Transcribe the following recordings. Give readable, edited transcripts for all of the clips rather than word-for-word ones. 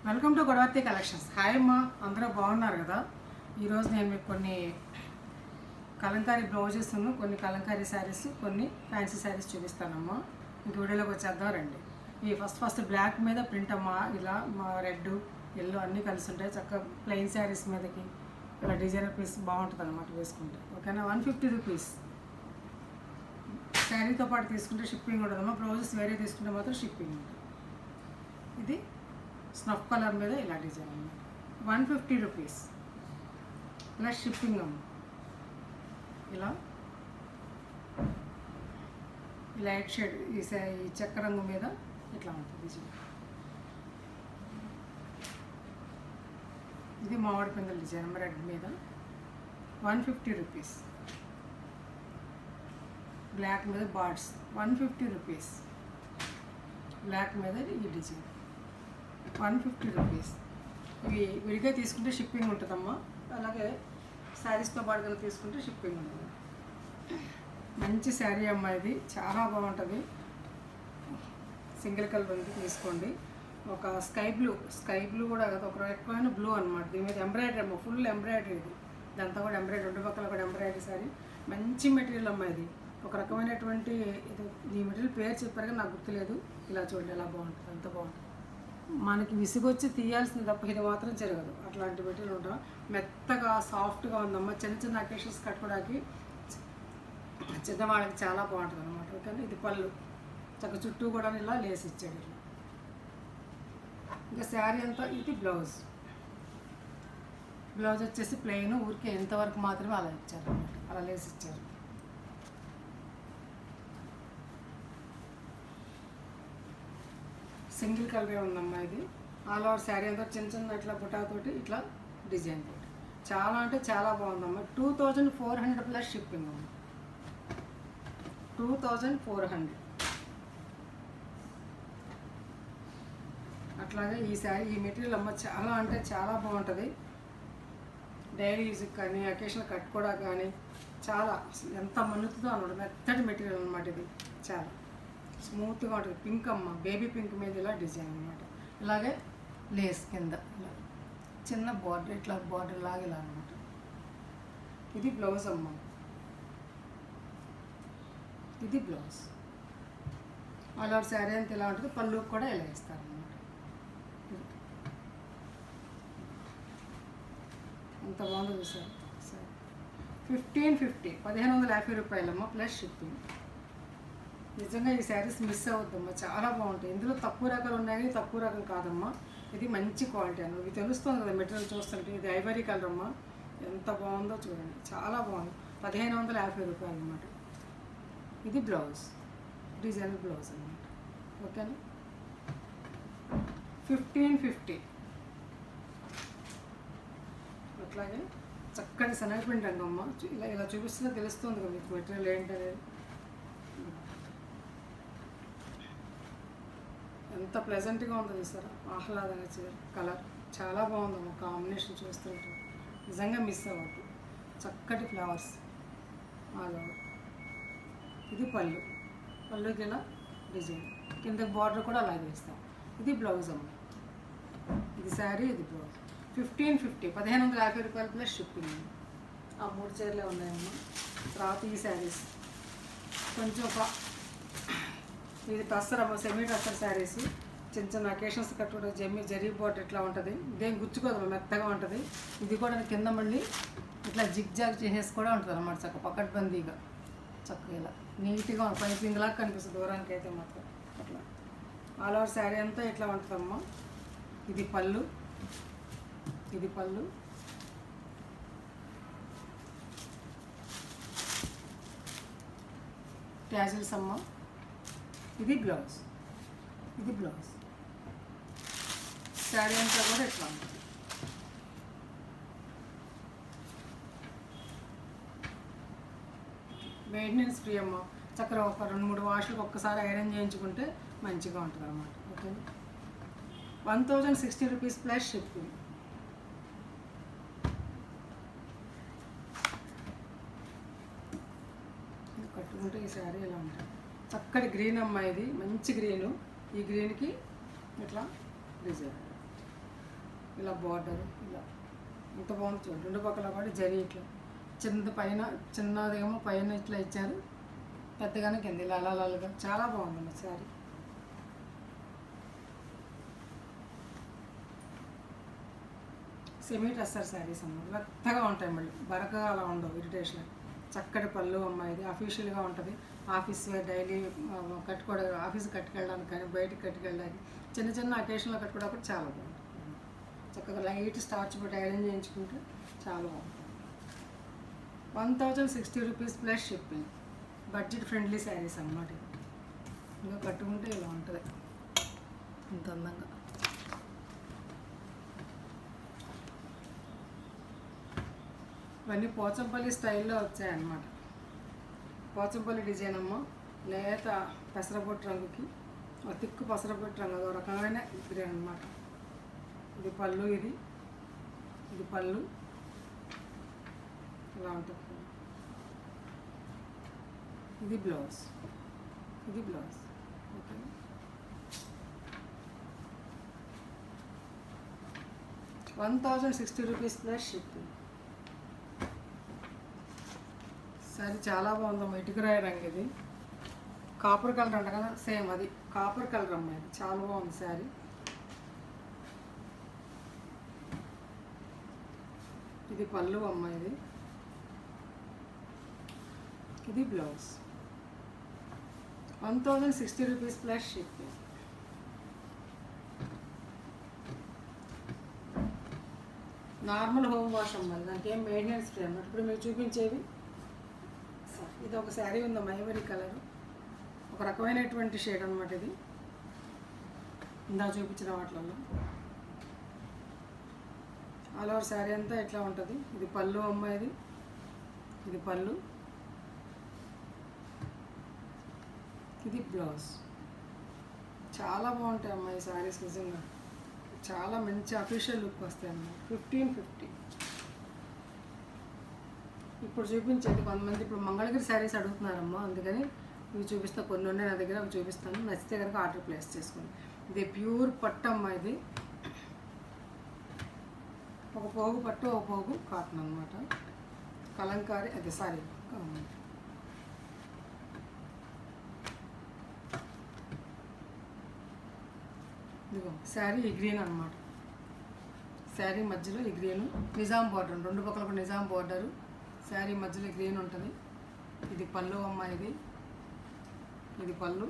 Welcome to Godavarthi collections. Hi అమ్మ, అందరూ బాగున్నారు కదా? ఈరోజు నేను మీకు కొన్ని కలంకారీ బ్లౌజెస్, కొన్ని కలంకారీ శారీస్, కొన్ని ఫ్యాన్సీ శారీస్ చూపిస్తానమ్మా. ఇంక వీడియోలోకి వచ్చేద్దాం రండి. ఈ ఫస్ట్ బ్లాక్ మీద ప్రింట్ అమ్మా, ఇలా మా రెడ్ ఎల్లో అన్నీ కలిసి ఉంటాయి. చక్కగా ప్లెయిన్ శారీస్ మీదకి ఇలా డిజైనర్ పీస్ బాగుంటుంది అనమాట వేసుకుంటే. ఓకేనా? 150 రూపీస్. శారీతో పాటు తీసుకుంటే షిప్పింగ్ ఉంటుందమ్మా. బ్లౌజెస్ వేరే తీసుకుంటే మాత్రం షిప్పింగ్ ఉంటుంది. ఇది స్నఫ్ కలర్ మీద ఇలా డిజైన్ అన్నమాట. 150 రూపీస్ ప్లస్ షిప్పింగ్ అమ్మ. ఇలా లైట్ షేడ్ ఈ చెక్క రంగు మీద ఇట్లా ఉంటుంది డిజైన్. ఇది మామిడి పిందెల డిజైన్ రెడ్ మీద 150 రూపీస్. బ్లాక్ మీద బార్డ్స్ 150 రూపీస్. బ్లాక్ మీద ఈ డిజైన్ 150 రూపీస్. ఇవి విడిగా తీసుకుంటే షిప్పింగ్ ఉంటుందమ్మా. అలాగే శారీస్తో పాటు కనుక తీసుకుంటే షిప్పింగ్ ఉంటుంది. మంచి శారీ అమ్మా, ఇది చాలా బాగుంటుంది. సింగిల్ కలర్ ఉంది, తీసుకోండి. ఒక స్కై బ్లూ కూడా కదా, ఒక రకమైన బ్లూ అనమాట. దీని మీద ఎంబ్రాయిడరీ అమ్మ, ఫుల్ ఎంబ్రాయిడరీ. ఇది ఇదంతా కూడా ఎంబ్రాయిడరీ, రెండు పక్కల కూడా ఎంబ్రాయిడరీ శారీ. మంచి మెటీరియల్ అమ్మా ఇది. ఒక రకమైనటువంటి ఇది, ఈ మెటీరియల్ పేరు చెప్పారు కానీ నాకు గుర్తులేదు. ఇలా చూడండి ఎలా బాగుంటుంది, అంత బాగుంటుంది. మనకి విసుగొచ్చి తీయాల్సింది తప్ప ఇది మాత్రం జరగదు. అట్లాంటి మెటీరియల్ ఉంటాం. మెత్తగా సాఫ్ట్గా ఉందమ్మా. చిన్న అకేషన్స్ కట్టుకోవడానికి చిన్నవాళ్ళకి చాలా బాగుంటుంది అనమాట. ఓకేనా? ఇది పళ్ళు చక్క చుట్టూ కూడా ఇలా లేసి ఇచ్చాడు ఇట్లా. ఇంకా శారీ అంతా ఇది బ్లౌజ్ వచ్చేసి ప్లెయిన్, ఊరికే ఎంతవరకు మాత్రమే అలా ఇచ్చారు అనమాట. అలా లేసి ఇచ్చారు. సింగిల్ కలరే ఉందమ్మా ఇది. ఆల్ ఓవర్ శారీ అంతా చిన్న ఇట్లా బుటాతోటి ఇట్లా డిజైన్ తోటి చాలా అంటే చాలా బాగుందమ్మా. 2400 ప్లస్ షిప్పింగ్ అమ్మ. 2400. అట్లాగే ఈ శారీ, ఈ మెటీరియల్ అమ్మ చాలా అంటే చాలా బాగుంటుంది. డైలీ యూజ్కి కానీ అకేషన్ కట్టుకోవడానికి కానీ చాలా ఎంత మన్నుతుందో అనమాట. మెత్తటి మెటీరియల్ అనమాట ఇది. చాలా స్మూత్గా ఉంటుంది. పింక్ అమ్మ, బేబీ పింక్ మీద ఇలా డిజైన్ అనమాట. ఇలాగే లేస్ కింద ఇలా చిన్న బార్డర్, ఇట్లా బార్డర్ లాగా ఇలా అనమాట. ఇది బ్లౌజ్ అమ్మ. ఇది బ్లౌజ్. అలా శారీ అంతా ఇలా ఉంటుంది. పళ్ళు కూడా ఇలా ఇస్తారు అనమాట. అంత బాగుందో చూసారు. సరే, 1550, 1550 రూపాయలమ్మ ప్లస్ షిప్పింగ్. నిజంగా ఈ శారీస్ మిస్ అవుద్దమ్మా, చాలా బాగుంటాయి. ఇందులో తక్కువ రకాలు ఉన్నాయి కానీ తక్కువ రకం కాదమ్మా. ఇది మంచి క్వాలిటీ అన్న, ఇది తెలుస్తుంది కదా మెటీరియల్ చూస్తుంటే. ఇది ఐవరీ కలర్ అమ్మా, ఎంత బాగుందో చూడండి, చాలా బాగుంది. 1550 రూపాయలు అన్నమాట. ఇది బ్లౌజ్, డిజైనర్ బ్లౌజ్ అన్నమాట. ఓకేనా? 1550. అట్లాగే చక్కటి శనగపిండి రంగమ్మ. ఇలా చూపిస్తుందో తెలుస్తుంది కదా మీకు మెటీరియల్ ఏంటనేది. ఎంత ప్లెజెంట్గా ఉందో చూసారా, ఆహ్లాదంగా కలర్ చాలా బాగుందమ్మా. కాంబినేషన్ చూస్తుంటే నిజంగా మిస్ అవ్వద్దు. చక్కటి ఫ్లవర్స్ ఆల్ ఓవర్. ఇది పళ్ళుకి ఇలా డిజైన్, కింద బార్డర్ కూడా అలాగే ఇస్తాం. ఇది బ్లౌజ్ అమ్మ. ఇది శారీ, ఇది బ్లౌజ్. 1550, 1550 రూపాయలు ప్లస్ షిప్పింగ్. ఆ 3 చీరలే ఉన్నాయమ్మా. తర్వాత ఈ శారీస్ కొంచెం ఇది టస్సర్, సెమీ టస్సర్ శారీస్. చిన్న అకేషన్స్ కట్టుకుంటే జరీ బార్డర్ ఇట్లా ఉంటుంది. ఇదేం గుచ్చుకోదు, మెత్తగా ఉంటుంది. ఇది కూడా కింద మళ్ళీ ఇట్లా జిగ్ జాగ్ చేసేసి కూడా ఉంటుంది అన్నమాట. చక్క పకడ్బందీగా చక్కగా ఇలా నీట్గా పైపింగ్ లాగా కనిపిస్తుంది దూరానికి అయితే మాత్రం. అట్లా ఆల్ ఓవర్ శారీ అంతా ఇట్లా ఉంటుందమ్మా. ఇది పళ్ళు, ఇది పళ్ళు. ట్యాజిల్స్ అమ్మ. ఇది బ్లౌజ్, ఇది బ్లౌజ్. శారీ అంతా కూడా ఎట్లా ఉంటుంది. మెయింటెనెన్స్ ఫ్రీ అమ్మ. చక్కగా ఒక 2-3 వాష్లకు ఒక్కసారి ఐరన్ చేయించుకుంటే మంచిగా ఉంటుంది అన్నమాట. ఓకే. 1060 rupees plus shipping. కట్టుకుంటే ఈ శారీ ఎలా ఉంటుంది. చక్కటి గ్రీన్ అమ్మాయిది, మంచి గ్రీను. ఈ గ్రీన్కి ఇట్లా డిజైన్ ఇలా బార్డర్ ఇలా ఎంత బాగుంది చూడండి. రెండు పక్కల కూడా జరీ ఇట్లా చిన్నది పైన, చిన్నదేమో పైన ఇట్లా ఇచ్చారు, పెద్దగానే కింద ఇలా అలలుగా చాలా బాగుందమ్మా శారీ. సెమీ టస్సర్ శారీస్ అమ్మ, మెత్తగా ఉంటాయి, మళ్ళీ బరకగా అలా ఉండవు, ఇరిటేషన్. చక్కటి పళ్ళు అమ్మ, ఇది అఫీషియల్గా ఉంటుంది. ఆఫీస్ డైలీ కట్టుకోవడం, ఆఫీస్ కట్టుకెళ్ళడానికి కానీ బయటకు కట్టుకెళ్ళడానికి, చిన్న చిన్న అకేషన్లో కట్టుకోవడానికి చాలా బాగుంటుంది. చక్కగా లైట్ స్టార్చ్ పెట్టి ఐరన్ చేయించుకుంటే చాలా బాగుంటుంది. 1060 rupees plus shipping. Budget friendly saris అన్నమాట. ఇంకా కట్టుకుంటే ఇలా ఉంటుంది ఇంత అందంగా. ఇవన్నీ పోచంపల్లి స్టైల్లో వచ్చాయన్నమాట. పోచంపల్లి డిజైన్ అమ్మ, లేత పెసరబొట్టు రంగుకి తిక్కు పెసరబొట్టు రంగు, అదో రకమైన గ్రీన్ అనమాట. ఇది పళ్ళు, ఇది పళ్ళు ఇలా ఉంటుంది. ఇది బ్లౌజ్, ఓకే. ₹1060 plus shipping. సరే చాలా బాగుందమ్మా, ఇటుకరాయి రంగు, ఇది కాపర్ కలర్ అంట కదా, సేమ్ అది కాపర్ కలర్ అమ్మ, ఇది చాలా బాగుంది శారీ. ఇది పళ్ళు అమ్మ, ఇది blouse. ₹1060 plus shipping. Normal home wash అమ్మాలి, దానికి ఏం మెయింటెనెన్స్ ఫ్రీ అన్నమాట. ఇప్పుడు మీరు చూపించేవి, ఇది ఒక శారీ ఉందమ్మా, ఐవరీ కలర్, ఒక రకమైనటువంటి షేడ్ అనమాట. ఇది ఇందా చూపించిన వాటిలలో ఆల్ ఓవర్ శారీ అంతా ఎట్లా ఉంటుంది. ఇది పళ్ళు అమ్మ, ఇది పళ్ళు, ఇది బ్లౌజ్. చాలా బాగుంటాయి అమ్మ ఈ శారీస్, నిజంగా చాలా మంచి అఫీషియల్ లుక్ వస్తాయి అమ్మ. 1550. ఇప్పుడు చూపించేది కొంతమంది ఇప్పుడు మంగళగిరి శారీస్ అడుగుతున్నారమ్మా, అందుకని ఇవి చూపిస్తా. కొన్ని ఉన్నాయి నా దగ్గర, అవి చూపిస్తాను. నచ్చితే కనుక ఆర్డర్ ప్లేస్ చేసుకోండి. ఇది ప్యూర్ పట్టు అమ్మ, ఇది ఒక పోగు పట్టు, ఒక పోగు కాటన్ అనమాట. కలంకారీ, అదే సారీ ఇదిగో శారీ ఈ గ్రీన్ అనమాట. శారీ మధ్యలో ఈ గ్రీను నిజాం బార్డర్, రెండు పక్కల కూడా నిజాం బార్డరు, శారీ మధ్యలో గ్రీన్ ఉంటుంది. ఇది పళ్ళు అమ్మ, ఇది పళ్ళు.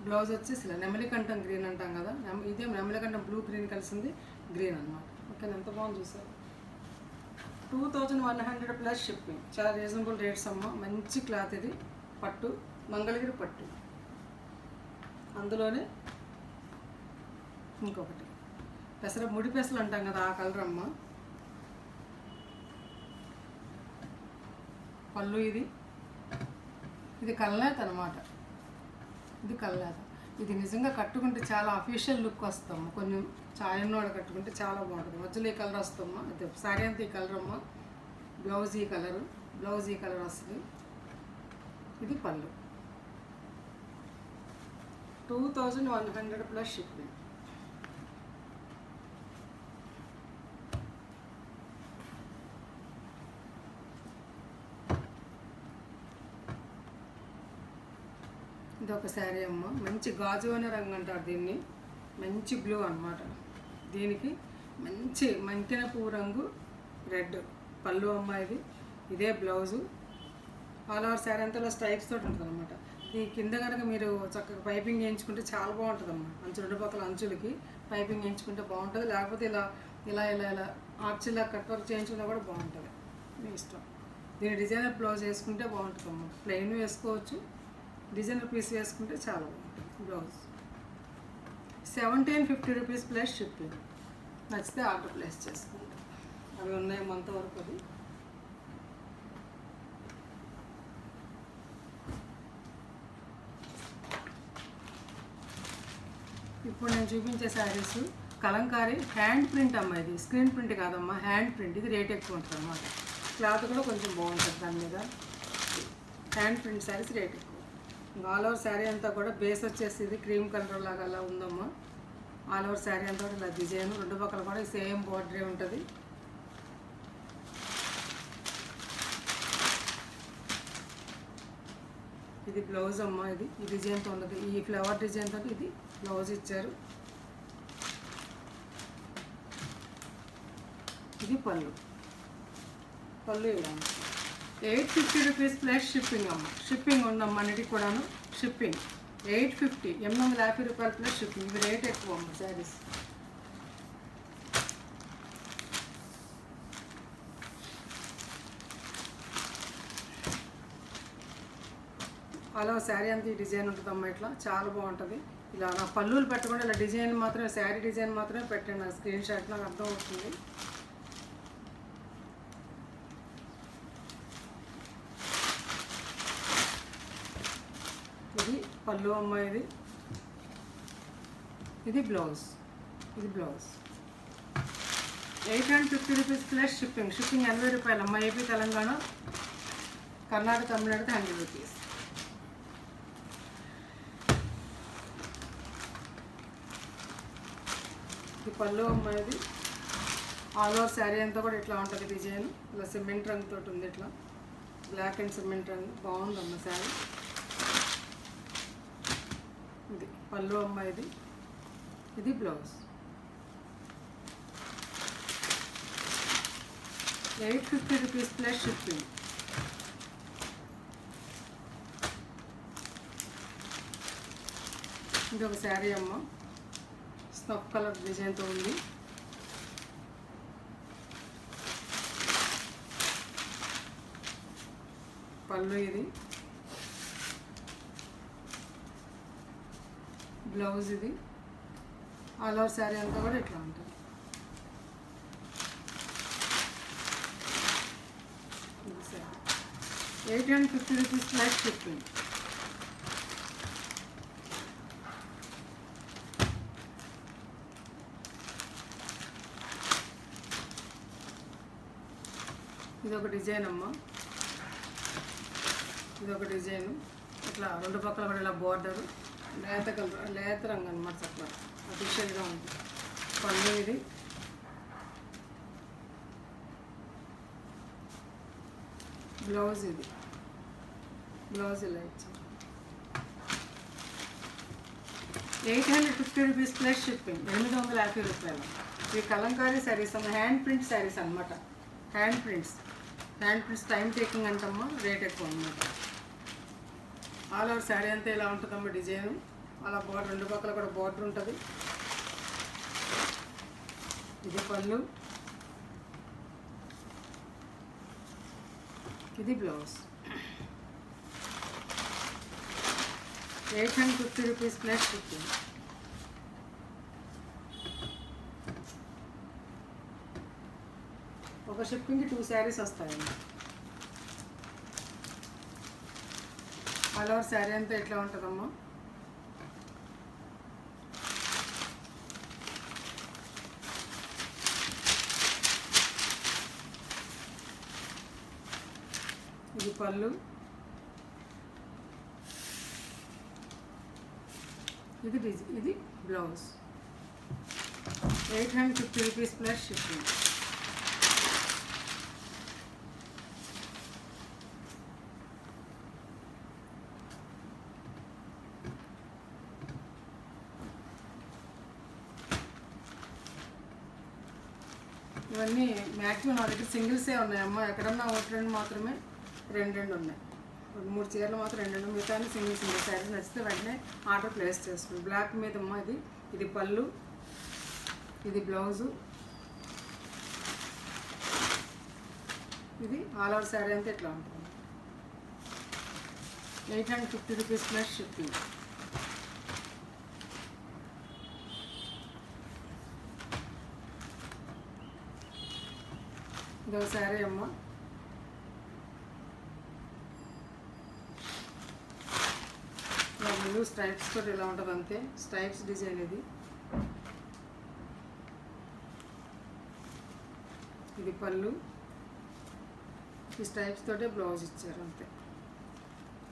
బ్లౌజ్ వచ్చేసి ఇలా నెమలికంఠం గ్రీన్ అంటాం కదా, ఇదే నెమలికంఠం బ్లూ గ్రీన్ కలిసింది గ్రీన్ అనమాట. ఓకే, ఎంత బాగుంది చూసారు. 2100 ప్లస్ షిప్పింగ్. చాలా రీజనబుల్ రేట్స్ అమ్మ, మంచి క్లాత్, ఇది పట్టు, మంగళగిరి పట్టు. అందులోనే ఇంకొకటి ముడి పెసలు అంటాం కదా, ఆ కలర్ అమ్మ. పళ్ళు, ఇది కల్లాత అనమాట, ఇది కల్లాత. ఇది నిజంగా కట్టుకుంటే చాలా అఫీషియల్ లుక్ వస్తాము. కొంచెం చాయన్నోడ కట్టుకుంటే చాలా బాగుంటుంది. మధ్యలో ఈ కలర్ వస్తామా, అదే శారీ అంతా ఈ కలర్ అమ్మ. బ్లౌజ్ ఈ కలర్ వస్తుంది. ఇది పళ్ళు. 2100 ప్లస్ షిప్పింగ్. ఇది ఒక శారీ అమ్మ, మంచి గాజు అనే రంగు అంటారు దీన్ని, మంచి బ్లూ అనమాట. దీనికి మంచి మంకెన పువ్వు రంగు రెడ్ పళ్ళు అమ్మ, ఇదే బ్లౌజు. ఆల్ ఓవర్ శారీ అంతా స్ట్రైప్స్ తోటి ఉంటుంది అనమాట. ఈ కింద కనుక మీరు చక్కగా పైపింగ్ వేయించుకుంటే చాలా బాగుంటుందమ్మా. రెండు పక్కల అంచులకి పైపింగ్ వేయించుకుంటే బాగుంటుంది, లేకపోతే ఇలా ఇలా ఇలా ఇలా ఆర్చిలా కట్ వర్క్ చేయించుకున్నా కూడా బాగుంటుంది, మీ ఇష్టం. దీని డిజైనర్ బ్లౌజ్ వేసుకుంటే బాగుంటుందమ్మా. ప్లెయిన్ వేసుకోవచ్చు, డిజైనర్ పీస్ వేసుకుంటే చాలా బాగుంటుంది. Blouse 1750 plus shipping. నచ్చితే ఆర్డర్ ప్లేస్ చేసుకుంటాం. అవి ఉన్నాయి అంతవరకు. అది ఇప్పుడు నేను చూపించే శారీస్ కలంకారీ హ్యాండ్ ప్రింట్ అమ్మ. ఇది స్క్రీన్ ప్రింట్ కాదమ్మా, హ్యాండ్ ప్రింట్. ఇది రేట్ ఎక్కువ ఉంటుంది అన్నమాట. క్లాత్ కూడా కొంచెం బాగుంటుంది దాని మీద. హ్యాండ్ ప్రింట్ శారీస్ రేట్ ఎక్కువ. ఆల్ ఓవర్ శారీ అంతా కూడా బేస్ వచ్చేసి ఇది క్రీమ్ కలర్ లాగా అలా ఉందమ్మా. ఆల్ ఓవర్ శారీ అంతా కూడా ఇలా డిజైన్, రెండు పక్కల కూడా సేమ్ బోర్డరే ఉంటుంది. ఇది బ్లౌజ్ అమ్మ. ఇది ఈ డిజైన్తో ఉండదు, ఈ ఫ్లవర్ డిజైన్ తోటి ఇది బ్లౌజ్ ఇచ్చారు. ఇది పళ్ళు. పళ్ళు ఇలా 850 రూపీస్ ప్లస్ షిప్పింగ్ అమ్మ. షిప్పింగ్ ఉందమ్మ అన్నిటికి కూడాను. షిప్పింగ్ 850, 850 రూపాయలు ప్లస్ షిప్పింగ్. ఇది రేట్ ఎక్కువ అమ్మ శారీస్. అలా శారీ అంతా ఈ డిజైన్ ఉంటుందమ్మా. ఇట్లా చాలా బాగుంటుంది. ఇలా నా పళ్ళులు పెట్టకుండా ఇలా డిజైన్ మాత్రమే, శారీ డిజైన్ మాత్రమే పెట్టండి. నాకు స్క్రీన్ షాట్ నాకు అర్థం అవుతుంది. ఇది పళ్ళు అమ్మ. ఇది బ్లౌజ్. ఇది blouse 850 rupees plus shipping. Shipping 80 రూపాయలు అమ్మ. ఏపీ, తెలంగాణ, కర్ణాటక, తమిళనాడుకి 100 రూపీస్. ఇది పళ్ళు అమ్మ. ఇది ఆల్ ఓవర్ శారీ అంతా కూడా ఇట్లా ఉంటుంది డిజైన్. ఇలా సిమెంట్ రంగుతో ఉంది, ఇట్లా బ్లాక్ అండ్ సిమెంట్ రంగు. బాగుందమ్మ శారీ. ఇది పళ్ళు అమ్మ. ఇది బ్లౌజ్ 850 రూపీస్ ప్లస్ షిప్పింగ్. ఇంకొక శారీ అమ్మ. స్నఫ్ కలర్ డిజైన్తో ఉంది. పళ్ళు. ఇది బ్లౌజ్. ఇది ఆల్ ఓవర్ శారీ అంతా కూడా ఇట్లా ఉంటుంది. ఇది శారీ 850 రూపీస్ ప్లస్ షిప్పింగ్. ఇది ఒక డిజైన్ అమ్మ. ఇది ఒక డిజైను. ఇట్లా రెండు పక్కల కూడా ఇలా బోర్డరు, లేత కలర్, లేత రంగు అనమాట. చక్కగా అఫిషియల్గా ఉంది. పళ్ళు. ఇది బ్లౌజ్. ఇది బ్లౌజ్ ఇలా ఇచ్చారు. 850 రూపీస్ ప్లస్ షిప్పింగ్. 850 రూపాయలు. ఇవి కలంకారీ శారీస్ అమ్మ. హ్యాండ్ ప్రింట్ శారీస్ అనమాట. హ్యాండ్ ప్రింట్స్ టైం టేకింగ్ అంటమ్మా. రేట్ ఎక్కువ అనమాట. ఆల్ ఓవర్ శారీ అంతా ఇలా ఉంటుందమ్మా డిజైన్. అలా బోర్డర్, రెండు పక్కల కూడా బోర్డర్ ఉంటుంది. ఇది పళ్ళు. ఇది బ్లౌజ్. 850 rupees plus shipping. ఒక షిప్పింగ్కి 2 శారీస్ వస్తాయండి. ఆల్ ఓవర్ శారీ అంతా ఎట్లా ఉంటుందమ్మా. ఇది పళ్ళు. ఇది బ్లౌజ్. 850 rupees plus shipping. ఇవన్నీ మ్యాక్సిమం నా దగ్గర సింగిల్సే ఉన్నాయమ్మా. ఎక్కడన్నా ఒకటి రెండు మాత్రమే రెండు ఉన్నాయి. 3 చీరలు మాత్రం రెండు. మిగతా సింగిల్ శారీస్ నచ్చితే వెంటనే ఆర్డర్ ప్లేస్ చేసుకోండి. బ్లాక్ మీద అమ్మ. ఇది పళ్ళు. ఇది బ్లౌజు. ఇది ఆల్ ఓవర్ శారీ అంతా ఇట్లా ఉంటుంది. 850 రూపీస్ ప్లస్ షిప్పింగ్. ఇదో శారీ అమ్మ. బ్లూ స్ట్రైప్స్ తోటి ఇలా ఉంటుంది అంతే. Stripes design. ఇది పళ్ళు. ఈ స్ట్రైప్స్ తోటే బ్లౌజ్ ఇచ్చారు అంతే.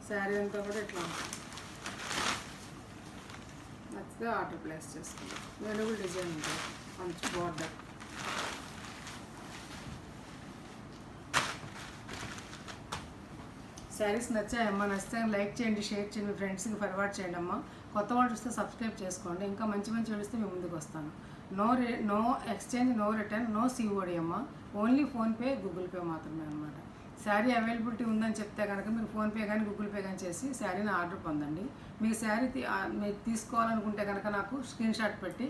శారీ అంతా కూడా ఇట్లా ఉంటుంది. నచ్చితే ఆర్డర్ ప్లేస్ చేసుకోండి. అవైలబుల్ డిజైన్ ఉంటుంది, మంచి బార్డర్. శారీస్ నచ్చాయమ్మా, నచ్చితే లైక్ చేయండి, షేర్ చేయండి, మీ ఫ్రెండ్స్కి ఫార్వర్డ్ చేయండి అమ్మా. కొత్త వాళ్ళు చూస్తే సబ్స్క్రైబ్ చేసుకోండి. ఇంకా మంచి మంచి చూస్తే మీ ముందుకు వస్తాను. No exchange, no return, no COD అమ్మ. ఓన్లీ ఫోన్పే, గూగుల్ పే మాత్రమే అనమాట. శారీ అవైలబిలిటీ ఉందని చెప్తే కనుక మీరు ఫోన్పే కానీ గూగుల్ పే కానీ చేసి శారీని ఆర్డర్ పొందండి. మీకు శారీ మీరు తీసుకోవాలనుకుంటే కనుక నాకు స్క్రీన్ షాట్ పెట్టి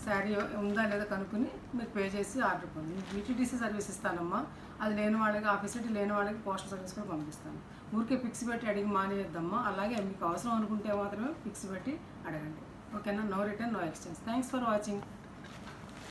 శారీ ఉందా లేదా కనుక్కుని మీరు పే చేసి ఆర్డర్ పొందండి. యూటీటీసీ సర్వీస్ ఇస్తానమ్మా. అది లేని వాళ్ళకి, ఆ ఫెసిలిటీ లేని వాళ్ళకి పోస్టల్ సర్వీస్ కూడా పంపిస్తాను. ఊరికే ఫిక్స్ పెట్టి అడిగి మానేయద్దమ్మా. అలాగే మీకు అవసరం అనుకుంటే మాత్రమే ఫిక్స్ పెట్టి అడగండి. ఓకేనా? No return, no exchange. Thanks for watching.